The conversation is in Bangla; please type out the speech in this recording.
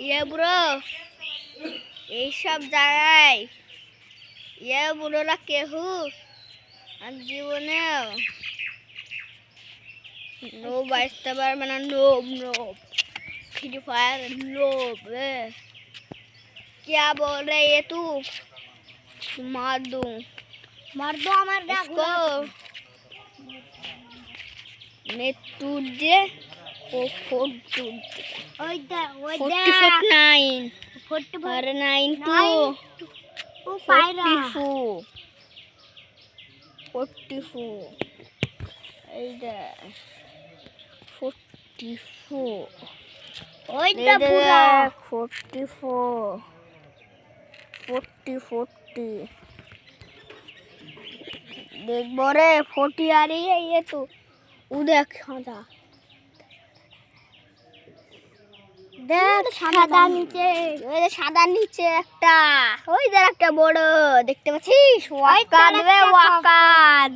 ইয়ে বুড়ো এইসব জায়গায় ইয়ে বুড়োরা কেহু আর জীবনেও নোব আসতে পারবে না। নোব নোब फ्री फायर नोब क्या बोल रहे ये तू? मार दो हमारे इसको। मैं तुझे वो फोड़ दूंगा। 49 टू 44 44 40 देख बोरे 40 आ रही है ये तो उधर खादा देख সাদা নিচে একটা ওই দেখ একটা বড় দেখতে পাচ্ছিস ওয়াকান রে ওয়াকান।